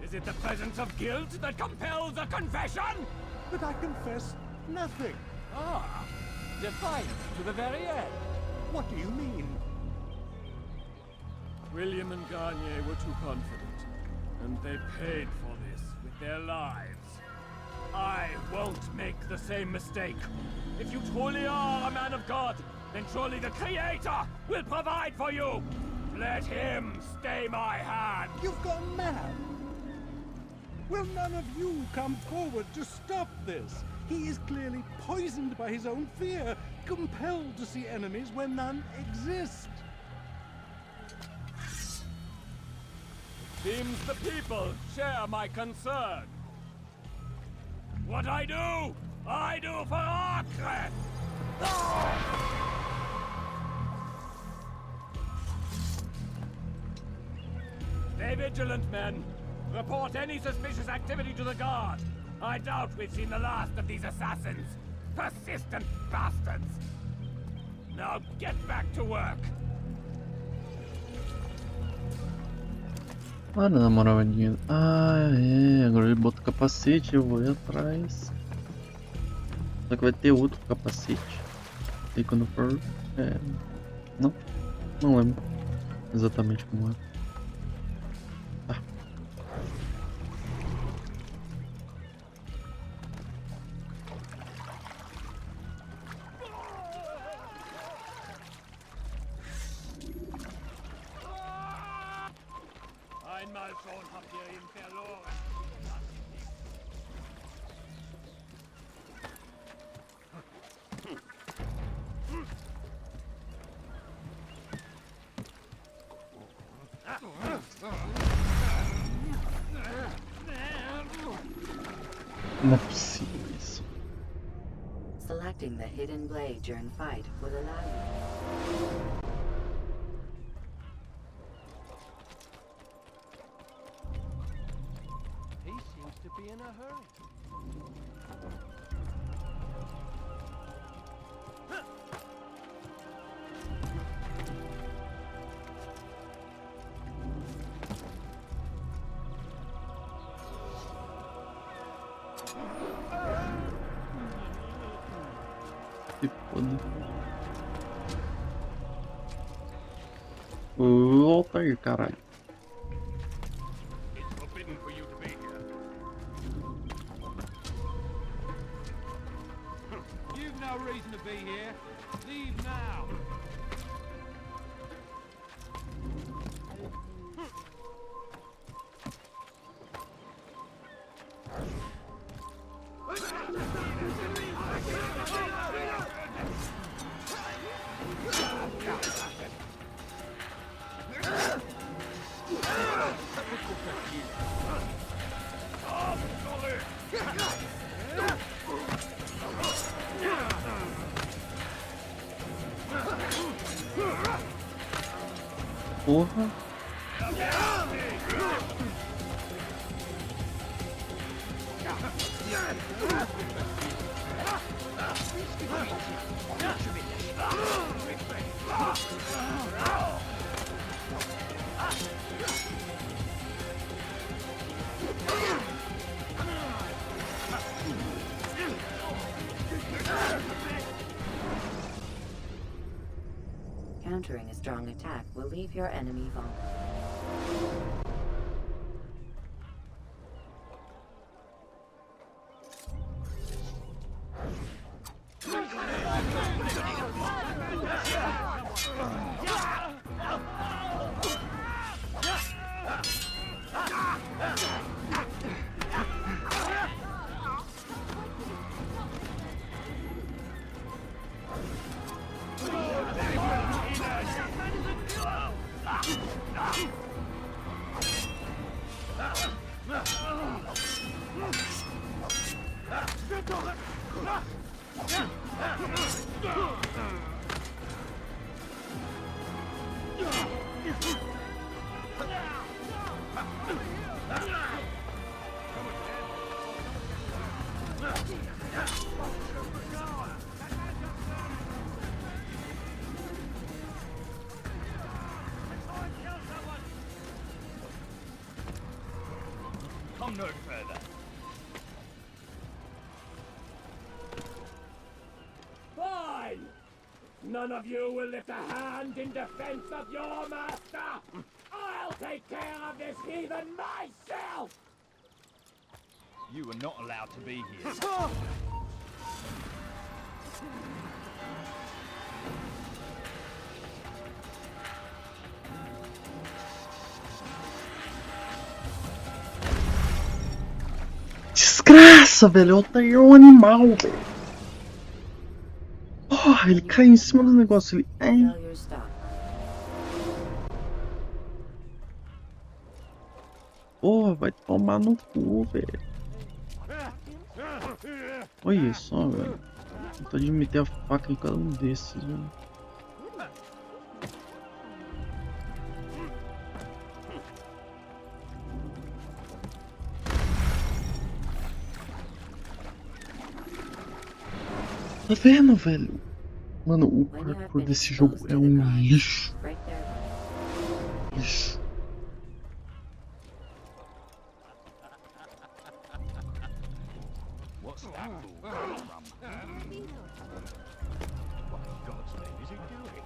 Is it the presence of guilt that compels a confession? But I confess nothing. Ah, defiant to the very end. What do you mean? William and Garnier were too confident, and they paid for this with their lives. I won't make the same mistake. If you truly are a man of God, then surely the Creator will provide for you. Let him stay my hand. You've gone mad. Will none of you come forward to stop this? He is clearly poisoned by his own fear, compelled to see enemies where none exist. Seems the people share my concern. What I do for Acre! Stay vigilant, men. Report any suspicious activity to the guard. I doubt we've seen the last of these assassins. Persistent bastards. Now get back to work. Para na moral, dinheiro. Ah, é. Agora ele bota o capacete, eu vou ir atrás. Só que vai ter outro capacete. E quando for. É. Não lembro exatamente como é. Tá. Einmal schon habt ihr ihn verloren. Não é possível isso. Selecting the hidden blade during fight will allow you. He seems to be in a hurry. Que foda. Volta aí, caralho. It's forbidden for you to be here. You've no reason to be here. Leave now. Porra. Countering a strong attack will leave your enemy vulnerable. Come no further. Fine! None of you will lift a hand in defense of your master! I'll take care of this heathen myself! You are not allowed to be here. Desgraça, velho. O Altair é um animal, velho. Porra, ele cai em cima do negócio. Ele... Porra, vai tomar no cu, velho. Olha só, velho. Vontade de meter a faca em cada um desses, velho. Tá vendo, velho? Mano, o parkour desse jogo é um lixo. Lixo. What's that all coming from? What in God's name is it doing?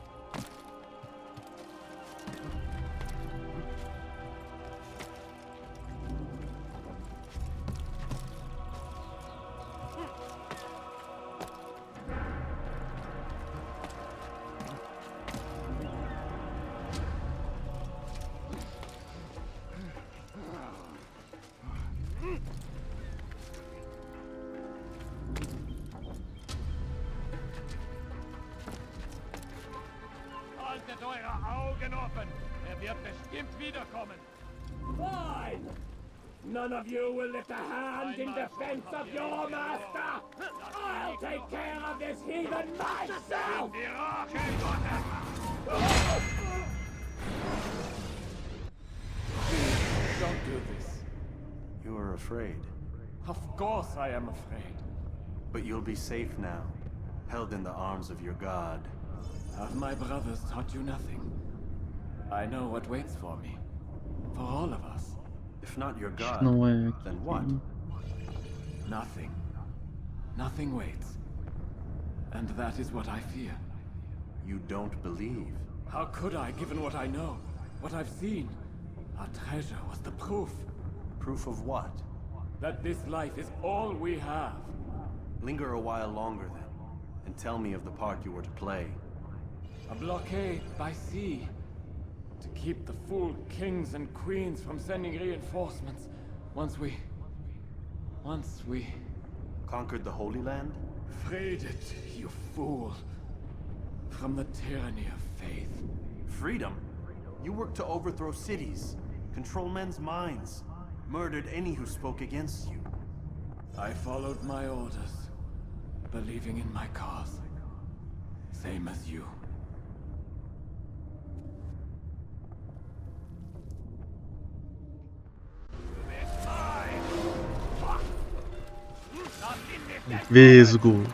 Haltet eure Augen offen! Wird bestimmt wiederkommen! Fine! None of you will lift a hand in defense of your master! I'll take care of this heathen myself! Don't do this. You are afraid. Of course I am afraid. But you'll be safe now, held in the arms of your god. Have my brothers taught you nothing? I know what waits for me. For all of us. If not your god, Não é then what? Nothing. Nothing waits. And that is what I fear. You don't believe. How could I, given what I know? What I've seen? Our treasure was the proof. Proof of what? That this life is all we have. Linger a while longer then, and tell me of the part you were to play. A blockade by sea. To keep the fool kings and queens from sending reinforcements. Once we... Conquered the Holy Land? Freed it, you fool. From the tyranny of faith. Freedom? You worked to overthrow cities, control men's minds, murdered any who spoke against you. I followed my orders, believing in my cause. Same as you. Vesgo.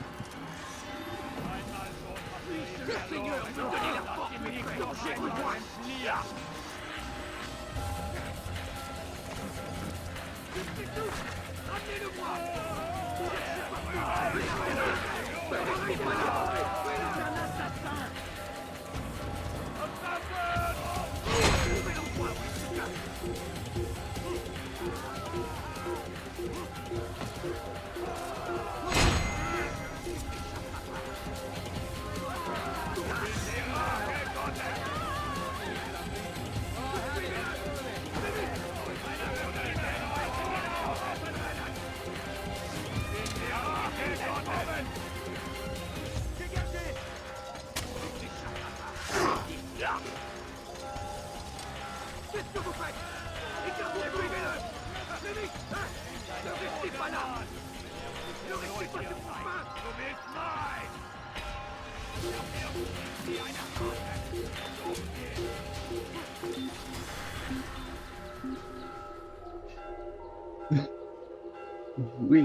Ui.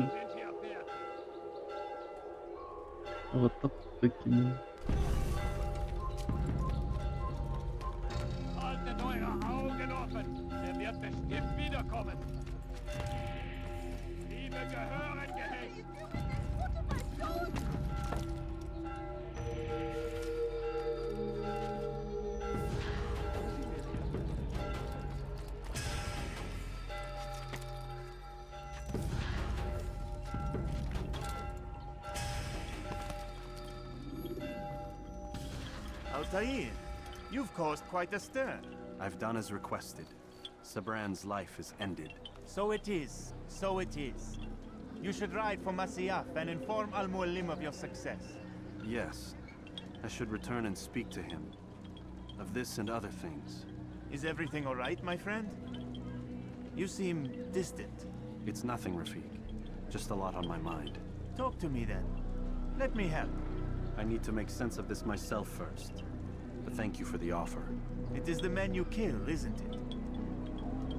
What the fuck, man? Haltet eure Augen offen! Er wird bestimmt wiederkommen! Liebe gehören gehegt! Altair, you've caused quite a stir. I've done as requested. Sabran's life is ended. So it is. So it is. You should ride for Masyaf and inform Al-Mualim of your success. Yes. I should return and speak to him. Of this and other things. Is everything all right, my friend? You seem distant. It's nothing, Rafik. Just a lot on my mind. Talk to me then. Let me help. I need to make sense of this myself first. But thank you for the offer. It is the men you kill, isn't it?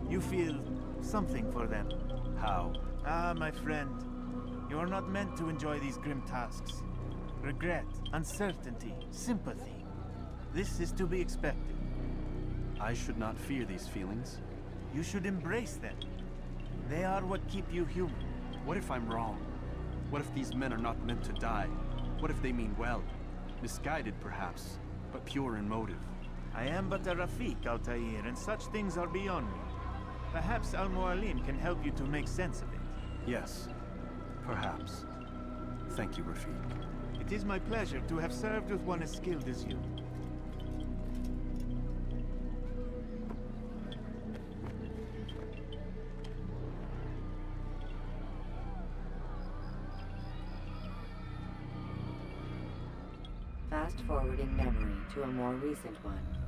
You feel something for them. How? Ah, my friend. You are not meant to enjoy these grim tasks. Regret, uncertainty, sympathy. This is to be expected. I should not fear these feelings. You should embrace them. They are what keep you human. What if I'm wrong? What if these men are not meant to die? What if they mean well? Misguided, perhaps, but pure in motive. I am but a Rafik, Altair, and such things are beyond me. Perhaps Al-Mualim can help you to make sense of it. Yes, perhaps. Thank you, Rafik. It is my pleasure to have served with one as skilled as you. Fast forwarding memory to a more recent one.